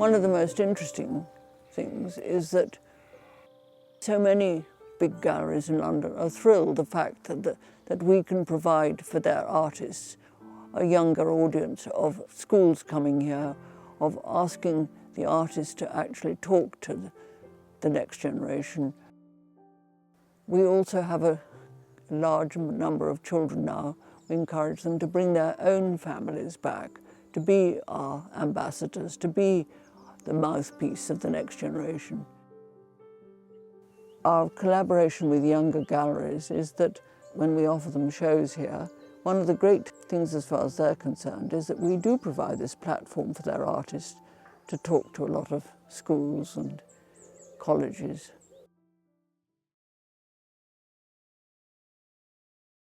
One of the most interesting things is that so many big galleries in London are thrilled the fact that we can provide for their artists a younger audience of schools coming here, of asking the artists to actually talk to the next generation. We also have a large number of children now. We encourage them to bring their own families back, to be our ambassadors, to be the mouthpiece of the next generation. Our collaboration with younger galleries is that when we offer them shows here, one of the great things as far as they're concerned is that we do provide this platform for their artists to talk to a lot of schools and colleges.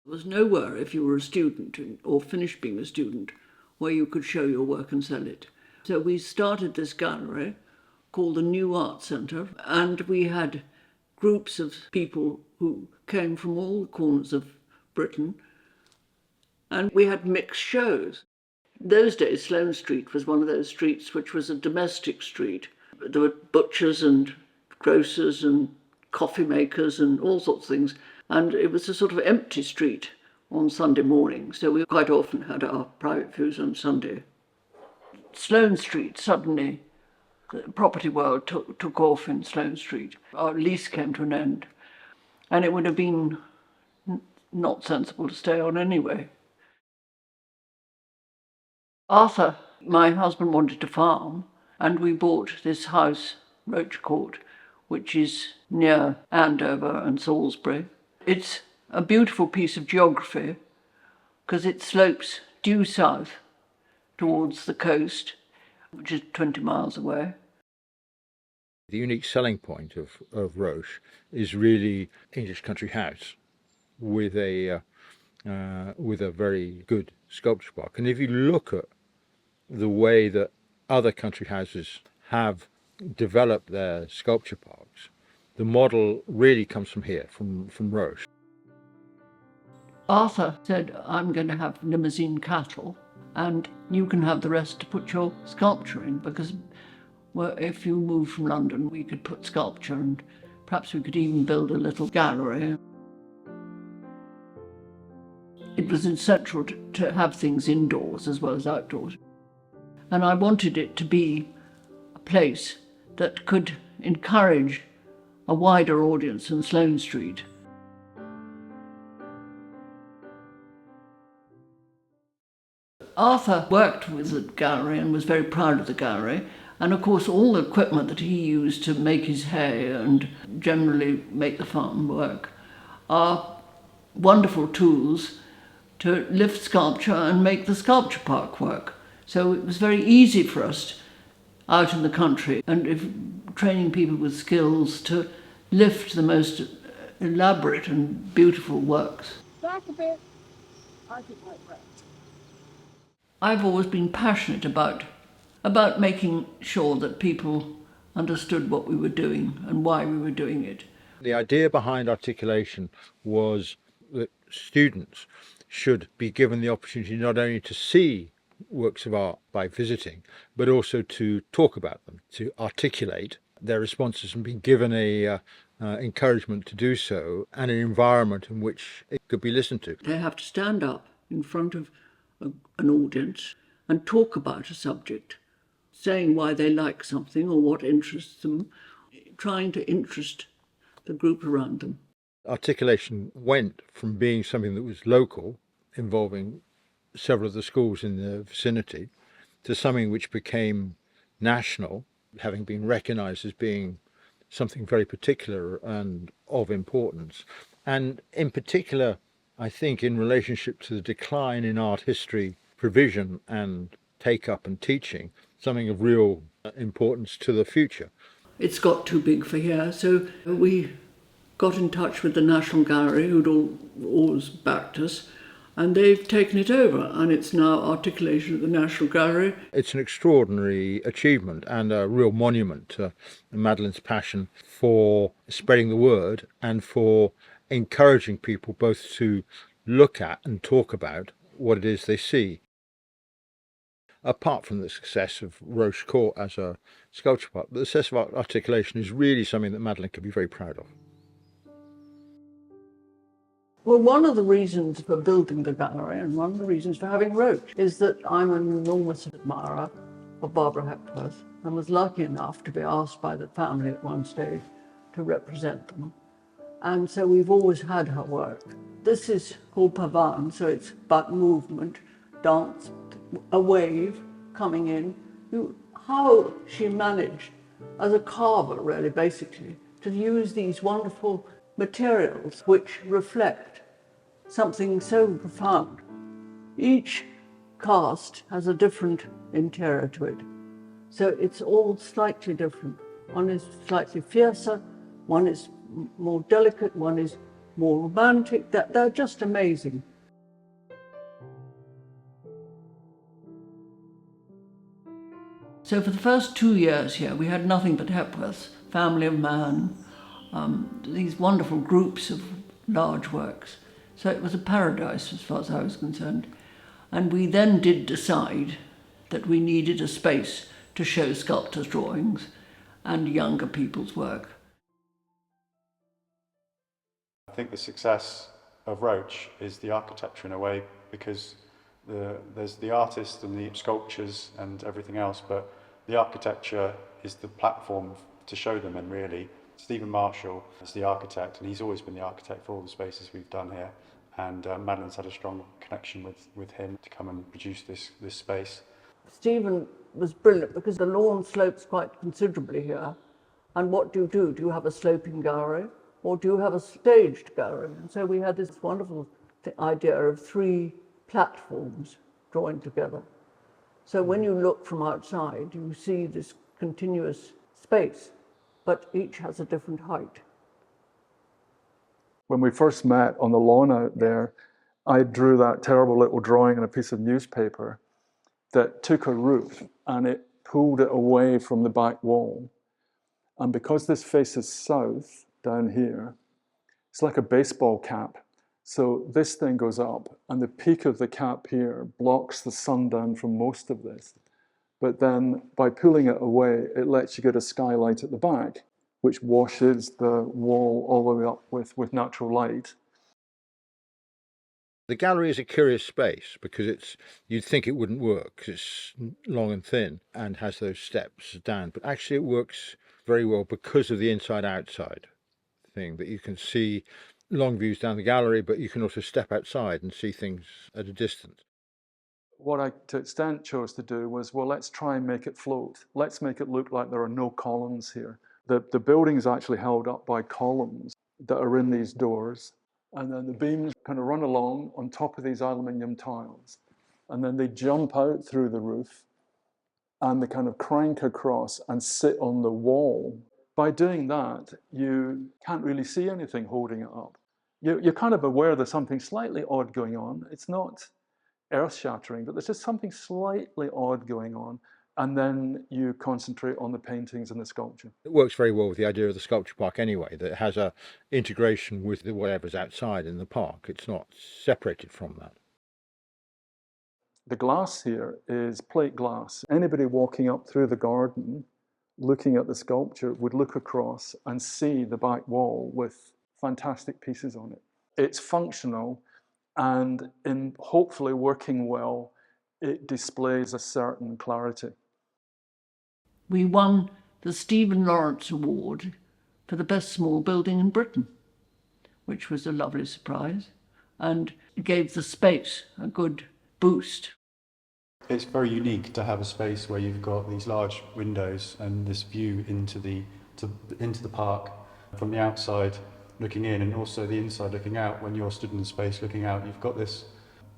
There was nowhere, if you were a student or finished being a student, where you could show your work and sell it. So we started this gallery called the New Art Centre, and we had groups of people who came from all the corners of Britain, and we had mixed shows. In those days, Sloane Street was one of those streets which was a domestic street. There were butchers and grocers and coffee makers and all sorts of things, and it was a sort of empty street on Sunday morning, so we quite often had our private views on Sunday. Sloane Street, suddenly, the property world took off in Sloane Street. Our lease came to an end, and it would have been not sensible to stay on anyway. Arthur, my husband, wanted to farm, and we bought this house, Roche Court, which is near Andover and Salisbury. It's a beautiful piece of geography because it slopes due south towards the coast, which is 20 miles away. The unique selling point of Roche is really English country house with a very good sculpture park. And if you look at the way that other country houses have developed their sculpture parks, the model really comes from here, from Roche. Arthur said, I'm going to have limousine cattle and you can have the rest to put your sculpture in, because if you move from London, we could put sculpture and perhaps we could even build a little gallery. It was essential to have things indoors as well as outdoors. And I wanted it to be a place that could encourage a wider audience than Sloane Street. Arthur worked with the gallery and was very proud of the gallery, and of course all the equipment that he used to make his hay and generally make the farm work are wonderful tools to lift sculpture and make the sculpture park work. So it was very easy for us out in the country and training people with skills to lift the most elaborate and beautiful works. Back a bit. I think like that. I've always been passionate about making sure that people understood what we were doing and why we were doing it. The idea behind Articulation was that students should be given the opportunity not only to see works of art by visiting, but also to talk about them, to articulate their responses and be given a encouragement to do so, and an environment in which it could be listened to. They have to stand up in front of an audience and talk about a subject, saying why they like something or what interests them, trying to interest the group around them. Articulation went from being something that was local, involving several of the schools in the vicinity, to something which became national, having been recognised as being something very particular and of importance. And in particular, I think in relationship to the decline in art history provision and take-up and teaching, something of real importance to the future. It's got too big for here, so we got in touch with the National Gallery, who'd always backed us, and they've taken it over, and it's now Articulation at the National Gallery. It's an extraordinary achievement and a real monument to Madeleine's passion for spreading the word and for encouraging people both to look at and talk about what it is they see. Apart from the success of Roche Court as a Sculpture Park. But the success of Articulation is really something that Madeleine could be very proud of. Well, one of the reasons for building the gallery and one of the reasons for having Roche is that I'm an enormous admirer of Barbara Hepworth and was lucky enough to be asked by the family at one stage to represent them. And so we've always had her work. This is called pavan, so it's about movement, dance, a wave coming in. How she managed, as a carver really, basically, to use these wonderful materials which reflect something so profound. Each cast has a different interior to it, so it's all slightly different. One is slightly fiercer, one is more delicate, one is more romantic. They're just amazing. So for the first 2 years here, we had nothing but Hepworth's Family of Man, these wonderful groups of large works. So it was a paradise as far as I was concerned. And we then did decide that we needed a space to show sculptors' drawings and younger people's work. I think the success of Roche is the architecture in a way, because there's the artist and the sculptures and everything else, but the architecture is the platform to show them in, really. Stephen Marshall is the architect, and he's always been the architect for all the spaces we've done here. And Madeleine's had a strong connection with him to come and produce this space. Stephen Was brilliant because the lawn slopes quite considerably here. And what do? Do you have a sloping gallery or do you have a staged gallery? And so we had this wonderful idea of 3 platforms joined together. So when you look from outside, you see this continuous space, but each has a different height. When we first met on the lawn out there, I drew that terrible little drawing on a piece of newspaper that took a roof and it pulled it away from the back wall. And because this faces south down here, it's like a baseball cap. So this thing goes up and the peak of the cap here blocks the sun down from most of this. But then by pulling it away, it lets you get a skylight at the back, which washes the wall all the way up with natural light. The gallery is a curious space because you'd think it wouldn't work because it's long and thin and has those steps down, but actually it works very well because of the inside-outside thing, that you can see long views down the gallery, but you can also step outside and see things at a distance. What I, to extent, chose to do was, well, let's try and make it float. Let's make it look like there are no columns here. The building is actually held up by columns that are in these doors, and then the beams kind of run along on top of these aluminium tiles, and then they jump out through the roof, and they kind of crank across and sit on the wall. By doing that, you can't really see anything holding it up. You're kind of aware there's something slightly odd going on. It's not earth-shattering, but there's just something slightly odd going on. And then you concentrate on the paintings and the sculpture. It works very well with the idea of the sculpture park anyway, that it has a integration with whatever's outside in the park. It's not separated from that. The glass here is plate glass. Anybody walking up through the garden, looking at the sculpture, would look across and see the back wall with fantastic pieces on it. It's functional, and in hopefully working well, it displays a certain clarity. We won the Stephen Lawrence Award for the best small building in Britain, which was a lovely surprise and gave the space a good boost. It's very unique to have a space where you've got these large windows and this view into the park from the outside looking in, and also the inside looking out. When you're stood in the space looking out, you've got this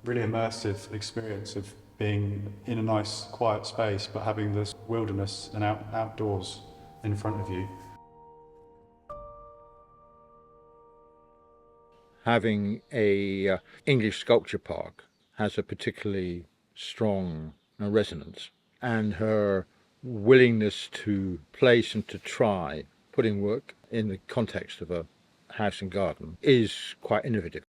really immersive experience of being in a nice quiet space but having this wilderness and outdoors in front of you. Having a English sculpture park has a particularly strong resonance, and her willingness to place and to try putting work in the context of a house and garden is quite innovative.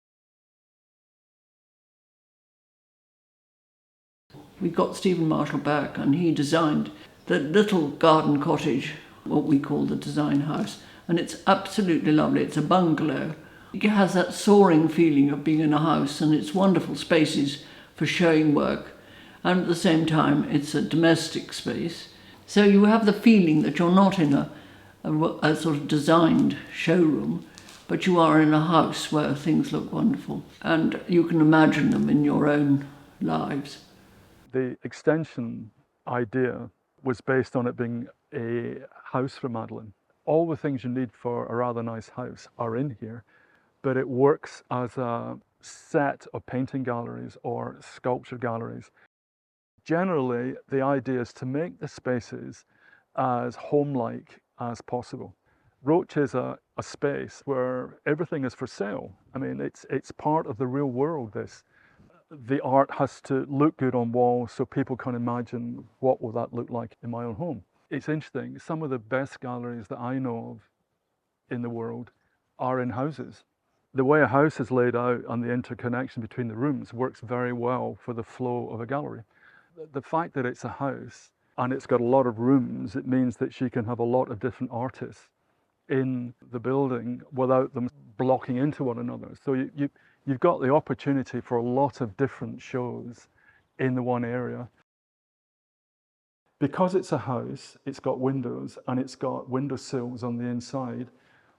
We got Stephen Marshall back and he designed the little garden cottage, what we call the design house, and it's absolutely lovely. It's a bungalow. It has that soaring feeling of being in a house, and it's wonderful spaces for showing work. And at the same time, it's a domestic space. So you have the feeling that you're not in a sort of designed showroom, but you are in a house where things look wonderful, and you can imagine them in your own lives. The extension idea was based on it being a house for Madeleine. All the things you need for a rather nice house are in here, but it works as a set of painting galleries or sculpture galleries. Generally, the idea is to make the spaces as home-like as possible. Roche is a space where everything is for sale. I mean, it's part of the real world, this. The art has to look good on walls so people can imagine what will that look like in my own home. It's interesting, some of the best galleries that I know of in the world are in houses. The way a house is laid out and the interconnection between the rooms works very well for the flow of a gallery. The fact that it's a house and it's got a lot of rooms, it means that she can have a lot of different artists in the building without them blocking into one another. So you've got the opportunity for a lot of different shows in the one area. Because it's a house, it's got windows and it's got windowsills on the inside.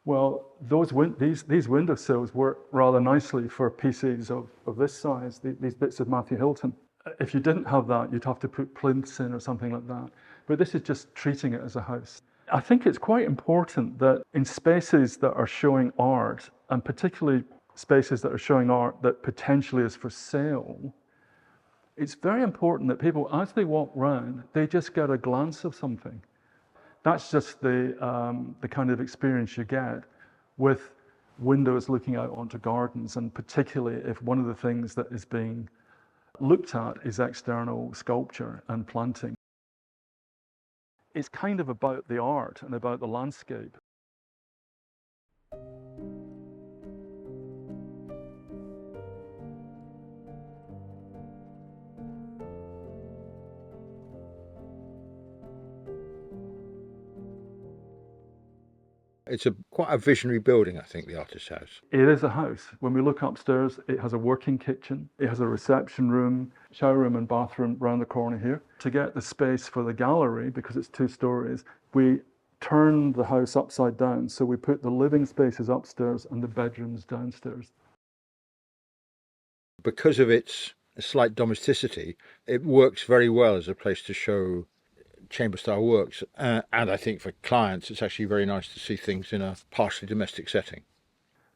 Well, these windowsills work rather nicely for pieces of this size, these bits of Matthew Hilton. If you didn't have that, you'd have to put plinths in or something like that. But this is just treating it as a house. I think it's quite important that in spaces that are showing art, and particularly spaces that are showing art that potentially is for sale, it's very important that people, as they walk around, they just get a glance of something. That's just the kind of experience you get with windows looking out onto gardens, and particularly if one of the things that is being looked at is external sculpture and planting. It's kind of about the art and about the landscape. It's quite a visionary building, I think, the Artist's House. It is a house. When we look upstairs, it has a working kitchen, it has a reception room, shower room and bathroom round the corner here. To get the space for the gallery, because it's 2 stories, we turned the house upside down. So we put the living spaces upstairs and the bedrooms downstairs. Because of its slight domesticity, it works very well as a place to show chamber-style works, and I think for clients it's actually very nice to see things in a partially domestic setting.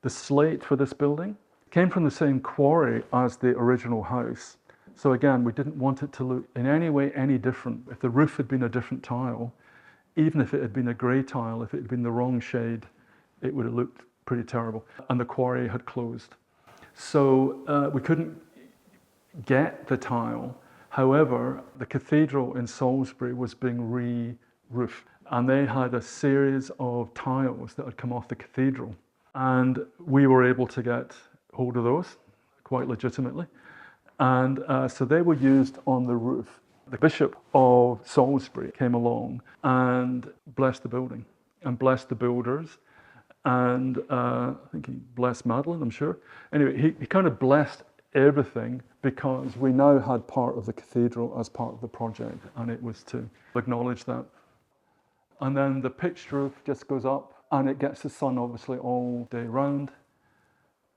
The slate for this building came from the same quarry as the original house. So again, we didn't want it to look in any way any different. If the roof had been a different tile, even if it had been a grey tile, if it had been the wrong shade, it would have looked pretty terrible. And the quarry had closed. So we couldn't get the tile. However, the cathedral in Salisbury was being re-roofed, and they had a series of tiles that had come off the cathedral. And we were able to get hold of those quite legitimately. And so they were used on the roof. The Bishop of Salisbury came along and blessed the building and blessed the builders. And I think he blessed Madeleine, I'm sure. Anyway, he kind of blessed everything because we now had part of the cathedral as part of the project, and it was to acknowledge that. And then the pitched roof just goes up and it gets the sun obviously all day round.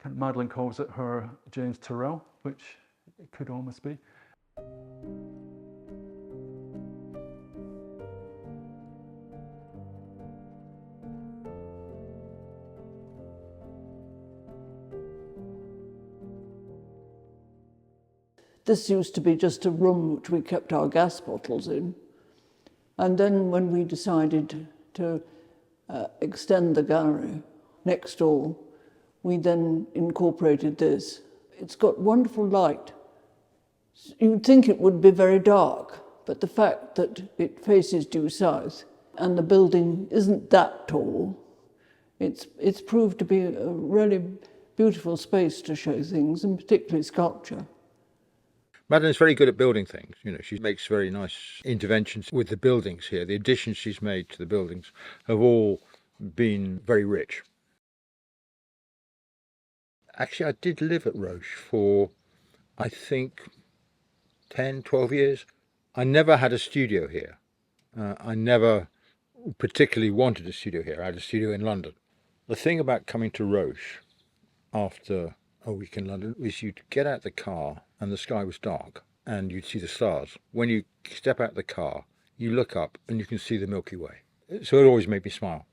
Madeleine calls it her James Turrell, which it could almost be. This used to be just a room which we kept our gas bottles in. And then when we decided to extend the gallery next door, we then incorporated this. It's got wonderful light. You'd think it would be very dark, but the fact that it faces due south and the building isn't that tall, it's proved to be a really beautiful space to show things, and particularly sculpture. Madeleine's very good at building things. You know, she makes very nice interventions with the buildings here. The additions she's made to the buildings have all been very rich. Actually, I did live at Roche for, I think, 10, 12 years. I never had a studio here. I never particularly wanted a studio here. I had a studio in London. The thing about coming to Roche after a week in London was you'd get out the car and the sky was dark and you'd see the stars. When you step out the car, you look up and you can see the Milky Way. So it always made me smile.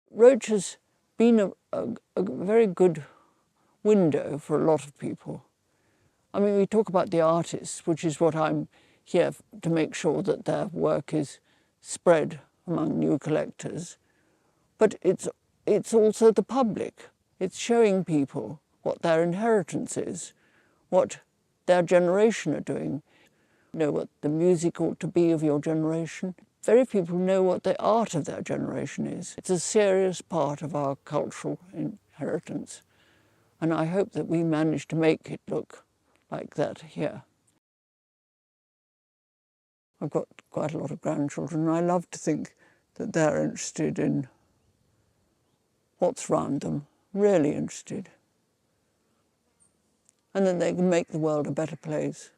Roche has been a very good window for a lot of people. I mean, we talk about the artists, which is what I'm here to make sure that their work is spread among new collectors. But it's also the public. It's showing people what their inheritance is, what their generation are doing. Know what the music ought to be of your generation. Very few people know what the art of their generation is. It's a serious part of our cultural inheritance. And I hope that we manage to make it look like that here. I've got quite a lot of grandchildren, and I love to think that they're interested in what's around them, really interested. And then they can make the world a better place.